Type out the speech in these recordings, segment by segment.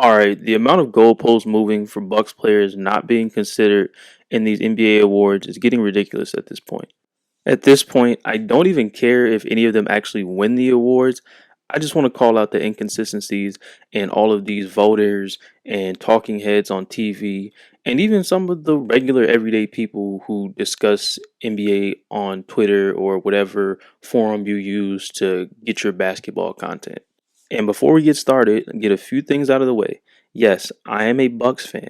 All right, the amount of goalposts moving for Bucks players not being considered in these NBA awards is getting ridiculous at this point. At this point, I don't even care if any of them actually win the awards. I just want to call out the inconsistencies in all of these voters and talking heads on TV, and even some of the regular everyday people who discuss NBA on Twitter or whatever forum you use to get your basketball content. And before we get started, get a few things out of the way. Yes, I am a Bucks fan.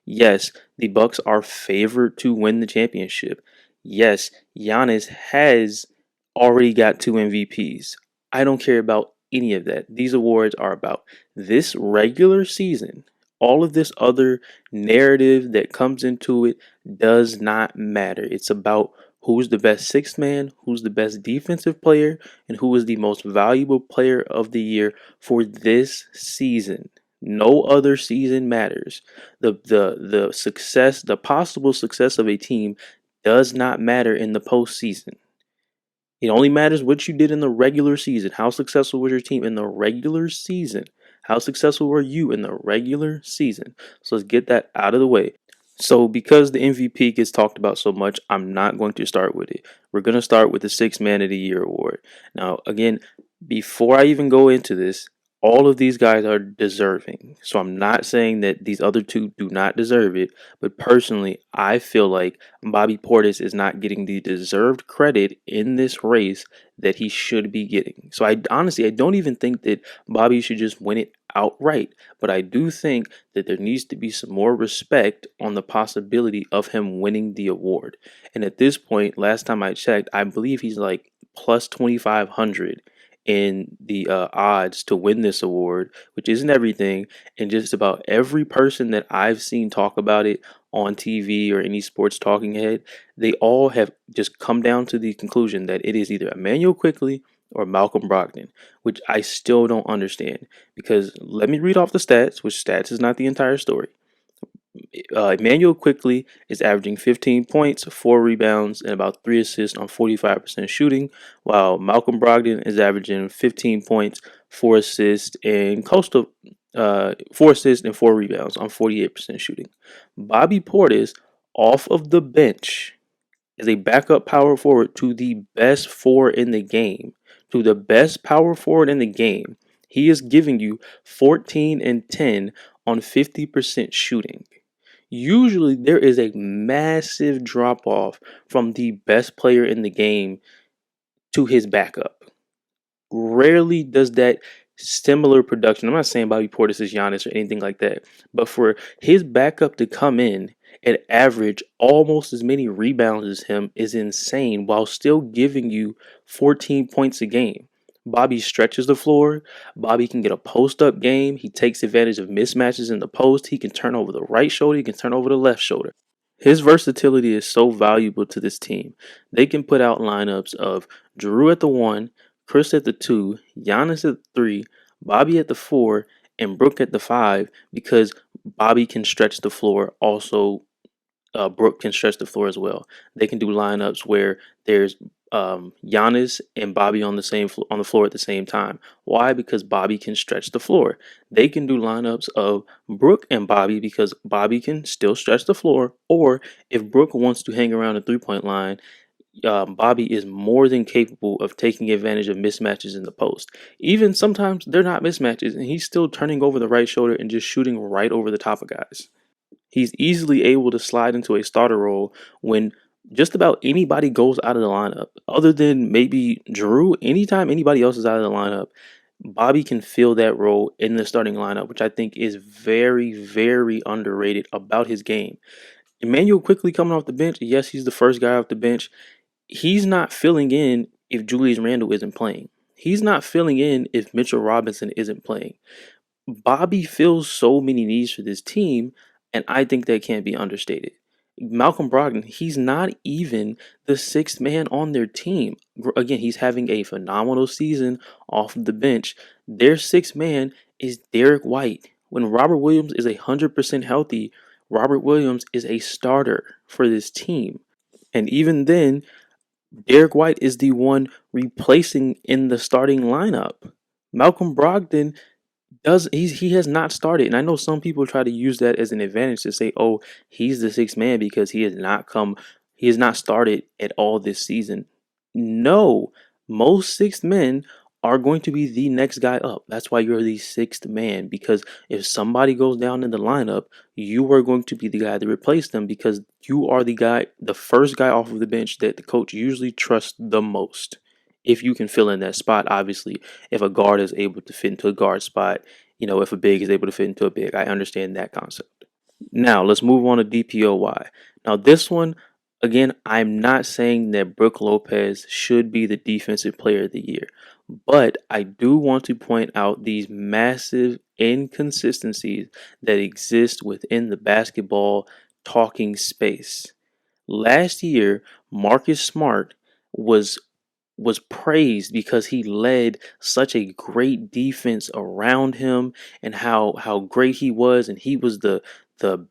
Yes, the Bucks are favored to win the championship. Yes, Giannis has already got 2 MVPs. I don't care about any of that. These awards are about this regular season. All of this other narrative that comes into it does not matter. It's about who's the best sixth man, who's the best defensive player, and who is the most valuable player of the year for this season. No other season matters. The success, the possible success of a team does not matter in the postseason. It only matters what you did in the regular season. How successful was your team in the regular season? How successful were you in the regular season? So let's get that out of the way. So, because the MVP gets talked about so much, I'm not going to start with it. We're going to start with the Sixth Man of the Year award. Now, again, before I even go into this, all of these guys are deserving. So, I'm not saying that these other two do not deserve it, but personally, I feel like Bobby Portis is not getting the deserved credit in this race that he should be getting. So, I don't even think that Bobby should just win it outright, but I do think that there needs to be some more respect on the possibility of him winning the award. And at this point, last time I checked, I believe he's like plus 2,500 in the odds to win this award, which isn't everything. And just about every person that I've seen talk about it on TV or any sports talking head, they all have just come down to the conclusion that it is either Emmanuel Quickly or Malcolm Brogdon, which I still don't understand. Because let me read off the stats, which stats is not the entire story. Emmanuel Quickly is averaging 15 points, 4 rebounds, and about 3 assists on 45% shooting, while Malcolm Brogdon is averaging 15 points, 4 assists, and close to 4 assists and 4 rebounds on 48% shooting. Bobby Portis, off of the bench, is a backup power forward to the best four in the game. To the best power forward in the game. He is giving you 14 and 10 on 50% shooting. Usually there is a massive drop off from the best player in the game to his backup. Rarely does that similar production. I'm not saying Bobby Portis is Giannis or anything like that, but for his backup to come in and average almost as many rebounds as him is insane while still giving you 14 points a game. Bobby stretches the floor. Bobby can get a post up game. He takes advantage of mismatches in the post. He can turn over the right shoulder. He can turn over the left shoulder. His versatility is so valuable to this team. They can put out lineups of Drew at the 1, Chris at the 2, Giannis at the 3, Bobby at the 4, and Brook at the 5 because Bobby can stretch the floor. Also, Brook can stretch the floor as well. They can do lineups where there's Giannis and Bobby on on the floor at the same time. Why? Because Bobby can stretch the floor. They can do lineups of Brook and Bobby because Bobby can still stretch the floor. Or if Brook wants to hang around the 3 point line, Bobby is more than capable of taking advantage of mismatches in the post. Even sometimes they're not mismatches, and he's still turning over the right shoulder and just shooting right over the top of guys. He's easily able to slide into a starter role when just about anybody goes out of the lineup. Other than maybe Drew, anytime anybody else is out of the lineup, Bobby can fill that role in the starting lineup, which I think is very, very underrated about his game. Emmanuel Quickly coming off the bench, yes, he's the first guy off the bench. He's not filling in if Julius Randle isn't playing. He's not filling in if Mitchell Robinson isn't playing. Bobby fills so many needs for this team, and I think that can't be understated. Malcolm Brogdon, he's not even the sixth man on their team. Again, he's having a phenomenal season off of the bench. Their sixth man is Derek White. When Robert Williams is 100% healthy, Robert Williams is a starter for this team. And even then, Derek White is the one replacing in the starting lineup. Malcolm Brogdon He has not started, and I know some people try to use that as an advantage to say, "Oh, he's the sixth man because he has not started at all this season." No, most sixth men are going to be the next guy up. That's why you're the sixth man, because if somebody goes down in the lineup, you are going to be the guy to replace them because you are the first guy off of the bench that the coach usually trusts the most. If you can fill in that spot, obviously, if a guard is able to fit into a guard spot, if a big is able to fit into a big, I understand that concept. Now, let's move on to DPOY. Now, this one, again, I'm not saying that Brook Lopez should be the defensive player of the year, but I do want to point out these massive inconsistencies that exist within the basketball talking space. Last year, Marcus Smart was was praised because he led such a great defense around him and how great he was, and he was the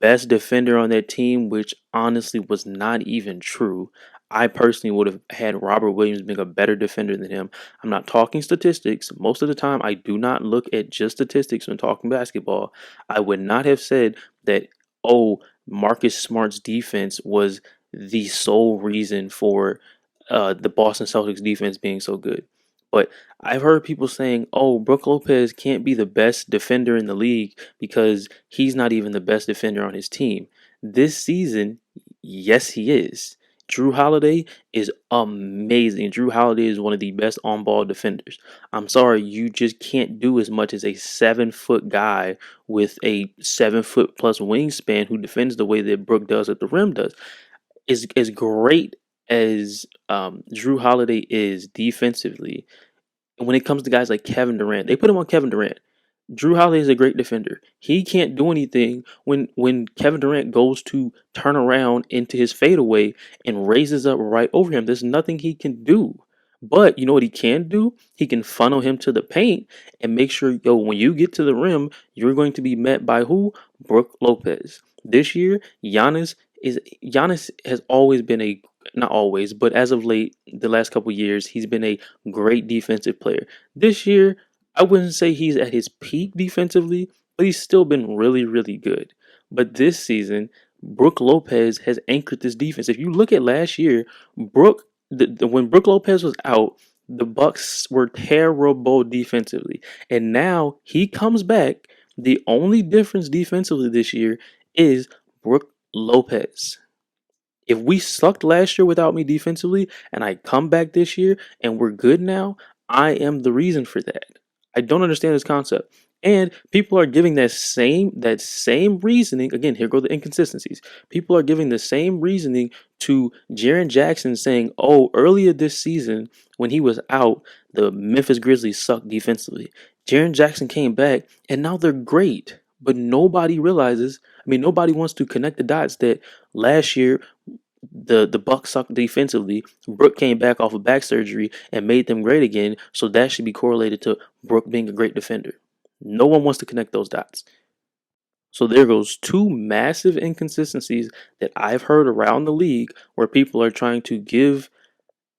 best defender on that team, which honestly was not even true. I personally would have had Robert Williams being a better defender than him. I'm not talking statistics. Most of the time I do not look at just statistics when talking basketball. I would not have said that, oh, Marcus Smart's defense was the sole reason for the Boston Celtics defense being so good. But I've heard people saying, oh, Brook Lopez can't be the best defender in the league because he's not even the best defender on his team. This season, yes, he is. Drew Holiday is amazing. Drew Holiday is one of the best on ball defenders. I'm sorry, you just can't do as much as a 7 foot guy with a 7 foot plus wingspan who defends the way that Brook does at the rim does. As great as Drew Holiday is defensively, when it comes to guys like Kevin Durant, they put him on Kevin Durant. Drew Holiday is a great defender. He can't do anything when Kevin Durant goes to turn around into his fadeaway and raises up right over him. There's nothing he can do. But you know what he can do? He can funnel him to the paint and make sure, yo, when you get to the rim, you're going to be met by who? Brook Lopez. This year, Giannis has always been a not always, but as of late, the last couple years, he's been a great defensive player. This year, I wouldn't say he's at his peak defensively, but he's still been really, really good. But this season, Brook Lopez has anchored this defense. If you look at last year, when Brook Lopez was out, the Bucks were terrible defensively, and now he comes back. The only difference defensively this year is Brook Lopez. If we sucked last year without me defensively and I come back this year and we're good now, I am the reason for that. I don't understand this concept. And people are giving that same reasoning. Again, here go the inconsistencies. People are giving the same reasoning to Jaren Jackson saying, oh, earlier this season when he was out, the Memphis Grizzlies sucked defensively. Jaren Jackson came back and now they're great. But nobody realizes, nobody wants to connect the dots that last year the Bucks sucked defensively. Brook came back off of back surgery and made them great again. So that should be correlated to Brook being a great defender. No one wants to connect those dots. So there goes two massive inconsistencies that I've heard around the league where people are trying to give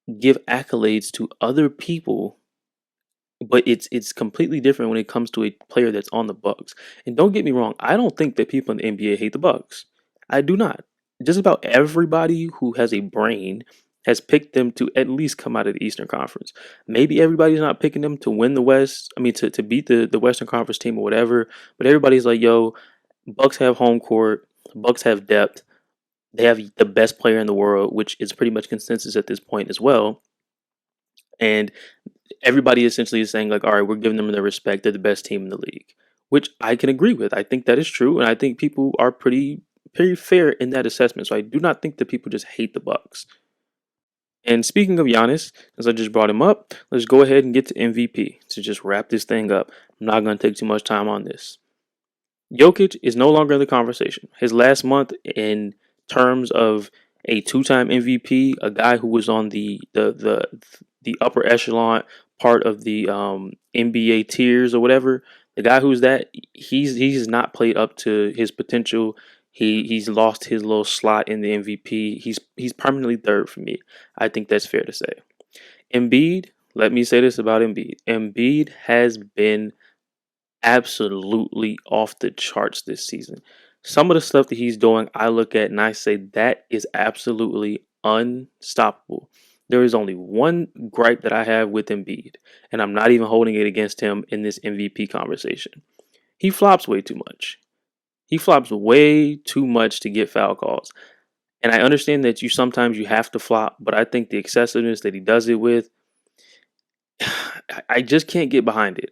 accolades to other people, but it's completely different when it comes to a player that's on the Bucks. And don't get me wrong, I don't think that people in the NBA hate the Bucks. I do not. Just about everybody who has a brain has picked them to at least come out of the Eastern Conference. Maybe everybody's not picking them to win the West. To beat the Western Conference team or whatever. But everybody's like, yo, Bucks have home court, Bucks have depth, they have the best player in the world, which is pretty much consensus at this point as well. And everybody essentially is saying like, all right, we're giving them the respect. They're the best team in the league, which I can agree with. I think that is true, and I think people are pretty fair in that assessment. So I do not think that people just hate the Bucks. And speaking of Giannis, as I just brought him up, let's go ahead and get to MVP to just wrap this thing up. I'm not going to take too much time on this. Jokic is no longer in the conversation. His last month in terms of a two-time MVP, a guy who was on the upper echelon part of the NBA tiers or whatever, the guy who's that, he's not played up to his potential. He's lost his little slot in the MVP. He's permanently third for me. I think that's fair to say. Embiid, let me say this about Embiid. Embiid has been absolutely off the charts this season. Some of the stuff that he's doing, I look at and I say that is absolutely unstoppable. There is only one gripe that I have with Embiid, and I'm not even holding it against him in this MVP conversation. He flops way too much. He flops way too much to get foul calls. And I understand that you have to flop, but I think the excessiveness that he does it with, I just can't get behind it.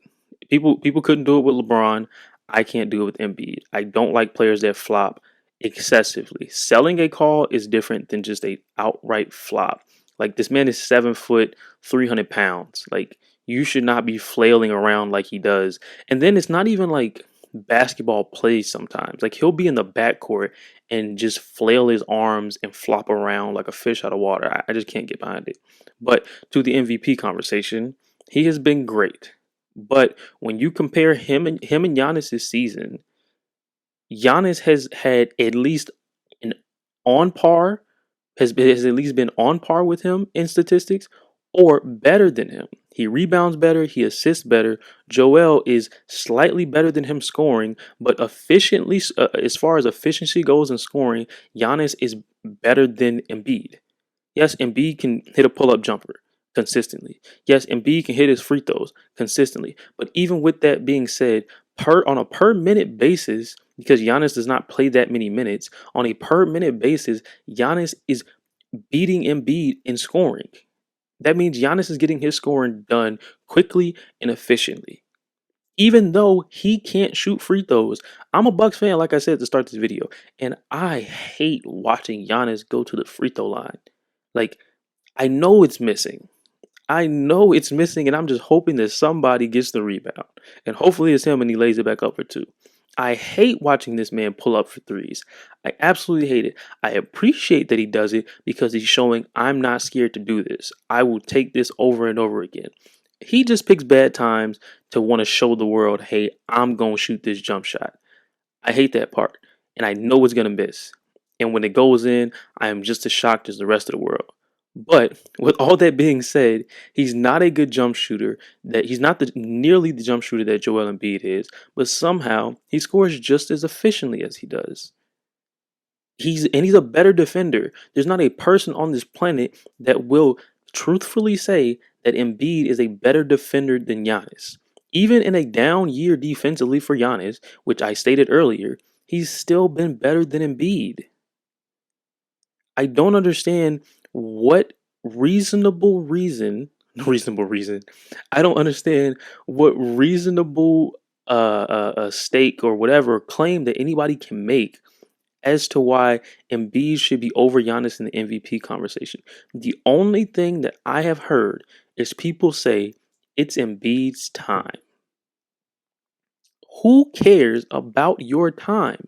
People couldn't do it with LeBron. I can't do it with Embiid. I don't like players that flop excessively. Selling a call is different than just a outright flop. Like this man is 7 foot, 300 pounds. Like you should not be flailing around like he does. And then it's not even like basketball plays sometimes. Like he'll be in the backcourt and just flail his arms and flop around like a fish out of water. I just can't get behind it. But to the MVP conversation, he has been great. But when you compare him and Giannis this season, Giannis has had at least an on par has at least been on par with him in statistics or better than him. He rebounds better, he assists better. Joel is slightly better than him scoring, but efficiently as far as efficiency goes in scoring, Giannis is better than Embiid. Yes, Embiid can hit a pull-up jumper consistently. Yes, Embiid can hit his free throws consistently. But even with that being said, on a per minute basis, because Giannis does not play that many minutes, on a per minute basis, Giannis is beating Embiid in scoring. That means Giannis is getting his scoring done quickly and efficiently. Even though he can't shoot free throws, I'm a Bucks fan, like I said to start this video, and I hate watching Giannis go to the free throw line. Like, I know it's missing. I know it's missing, and I'm just hoping that somebody gets the rebound. And hopefully it's him and he lays it back up for two. I hate watching this man pull up for threes. I absolutely hate it. I appreciate that he does it because he's showing I'm not scared to do this. I will take this over and over again. He just picks bad times to want to show the world, hey, I'm going to shoot this jump shot. I hate that part, and I know it's going to miss. And when it goes in, I am just as shocked as the rest of the world. But with all that being said, he's not a good jump shooter. That he's not nearly the jump shooter that Joel Embiid is, but somehow he scores just as efficiently as he does. He's a better defender. There's not a person on this planet that will truthfully say that Embiid is a better defender than Giannis. Even in a down year defensively for Giannis, which I stated earlier, he's still been better than Embiid. I don't understand what reasonable reason, reasonable reason. I don't understand what reasonable stake or whatever claim that anybody can make as to why Embiid should be over Giannis in the MVP conversation. The only thing that I have heard is people say it's Embiid's time. Who cares about your time?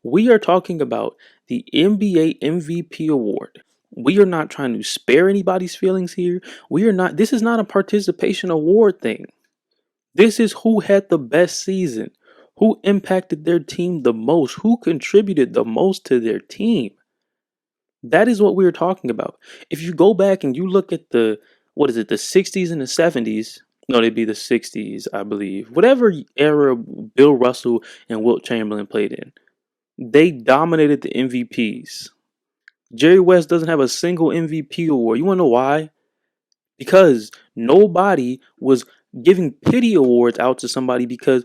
We are talking about the NBA MVP award. We are not trying to spare anybody's feelings here. This is not a participation award thing. This is who had the best season, who impacted their team the most, who contributed the most to their team. That is what we are talking about. If you go back and you look at the 60s and the 70s, no, they'd be the 60s, I believe. Whatever era Bill Russell and Wilt Chamberlain played in, they dominated the MVPs. Jerry West doesn't have a single MVP award. You want to know why? Because nobody was giving pity awards out to somebody because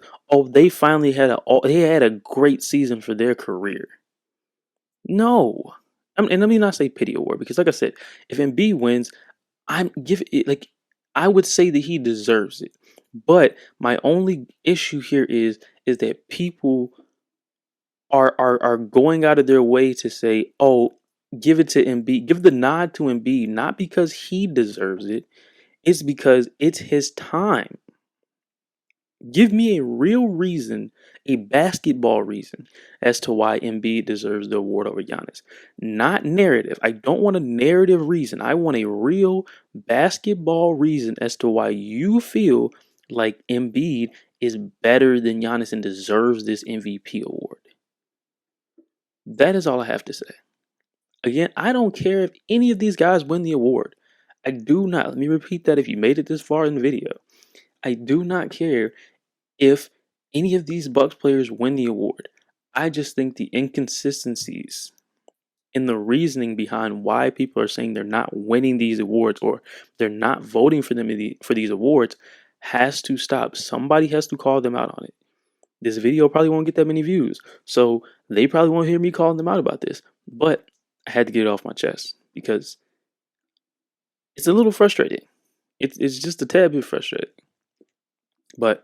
they finally had a great season for their career. No. And let me not say pity award because like I said, if Embiid wins, I would say that he deserves it. But my only issue here is that people are going out of their way to say, "Oh, give it to Embiid, give the nod to Embiid," not because he deserves it, it's because it's his time. Give me a real reason, a basketball reason, as to why Embiid deserves the award over Giannis. Not narrative. I don't want a narrative reason. I want a real basketball reason as to why you feel like Embiid is better than Giannis and deserves this MVP award. That is all I have to say. Again, I don't care if any of these guys win the award. I do not. Let me repeat that if you made it this far in the video. I do not care if any of these Bucks players win the award. I just think the inconsistencies in the reasoning behind why people are saying they're not winning these awards or they're not voting for them for these awards has to stop. Somebody has to call them out on it. This video probably won't get that many views, so they probably won't hear me calling them out about this. But I had to get it off my chest because it's a little frustrating. It's just a tad bit frustrating. But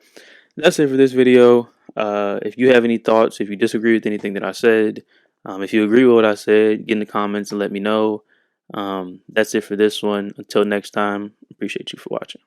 that's it for this video. If you have any thoughts, if you disagree with anything that I said, if you agree with what I said, get in the comments and let me know. That's it for this one. Until next time, appreciate you for watching.